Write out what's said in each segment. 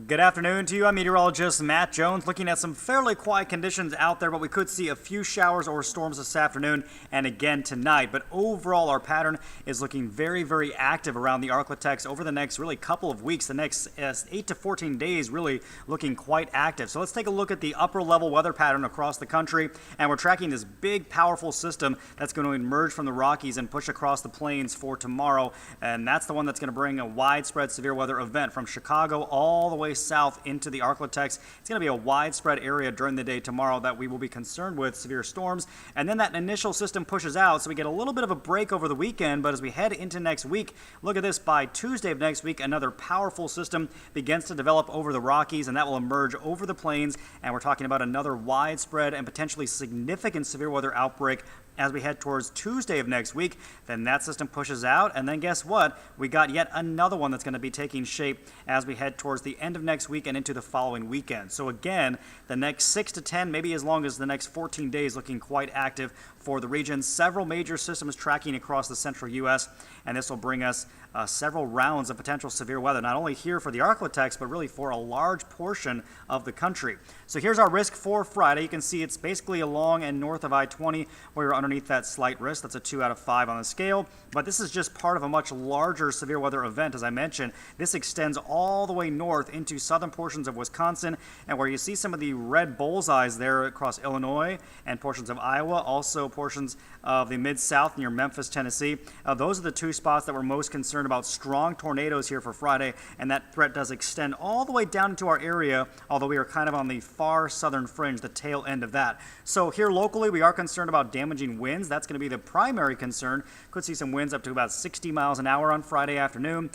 Good afternoon to you. I'm meteorologist Matt Jones, looking at some fairly quiet conditions out there, but we could see a few showers or storms this afternoon and again tonight. But overall, our pattern is looking very active around the Arklatex over the next really couple of weeks. The next 8 to 14 days really looking quite active. So let's take a look at the upper level weather pattern across the country, and we're tracking this big, powerful system that's going to emerge from the Rockies and push across the plains for tomorrow. And that's the one that's going to bring a widespread severe weather event from Chicago all the way south into the Arklatex. It's going to be a widespread area during the day tomorrow that we will be concerned with severe storms. And then that initial system pushes out, so we get a little bit of a break over the weekend. But as we head into next week, look at this, by Tuesday of next week, another powerful system begins to develop over the Rockies, and that will emerge over the plains. And we're talking about another widespread and potentially significant severe weather outbreak as we head towards Tuesday of next week. Then that system pushes out, and then guess what? We got yet another one that's going to be taking shape as we head towards the end of next week and into the following weekend. So again, the next 6 to 10, maybe as long as the next 14 days, looking quite active for the region. Several major systems tracking across the central U.S., and this will bring us several rounds of potential severe weather, not only here for the Arklatex, but really for a large portion of the country. So here's our risk for Friday. You can see it's basically along and north of I-20 where you're underneath that slight risk. That's a 2 out of 5 on the scale, but this is just part of a much larger severe weather event. As I mentioned, this extends all the way north into southern portions of Wisconsin, and where you see some of the red bullseyes there across Illinois and portions of Iowa, also portions of the Mid-South near Memphis, Tennessee. Those are the two spots that we're most concerned about strong tornadoes here for Friday, and that threat does extend all the way down into our area, although we are kind of on the far southern fringe, the tail end of that. So here locally, we are concerned about damaging winds. That's going to be the primary concern. Could see some winds up to about 60 miles an hour on Friday afternoon.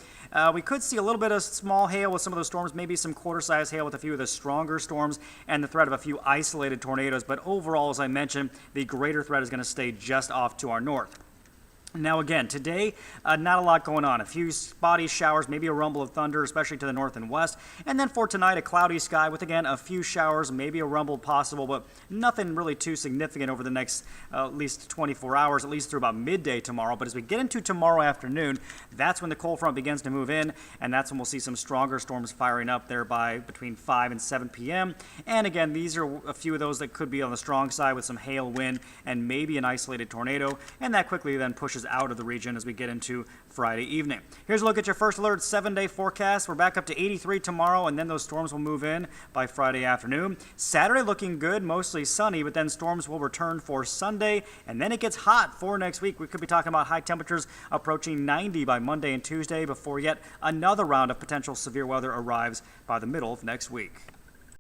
We could see a little bit of small hail with some of those storms, maybe some quarter-size hail with a few of the stronger storms, and the threat of a few isolated tornadoes. But overall, as I mentioned, the greater threat is going to stay just off to our north. Now again, today, not a lot going on. A few spotty showers, maybe a rumble of thunder, especially to the north and west. And then for tonight, a cloudy sky with, again, a few showers, maybe a rumble possible, but nothing really too significant over the next at least 24 hours, at least through about midday tomorrow. But as we get into tomorrow afternoon, that's when the cold front begins to move in, and that's when we'll see some stronger storms firing up there by between 5 and 7 p.m. And again, these are a few of those that could be on the strong side with some hail, wind, and maybe an isolated tornado. And that quickly then pushes out of the region as we get into Friday evening. Here's a look at your first alert 7-day forecast. We're back up to 83 tomorrow, and then those storms will move in by Friday afternoon. Saturday looking good, mostly sunny, but then storms will return for Sunday, and then it gets hot for next week. We could be talking about high temperatures approaching 90 by Monday and Tuesday before yet another round of potential severe weather arrives by the middle of next week.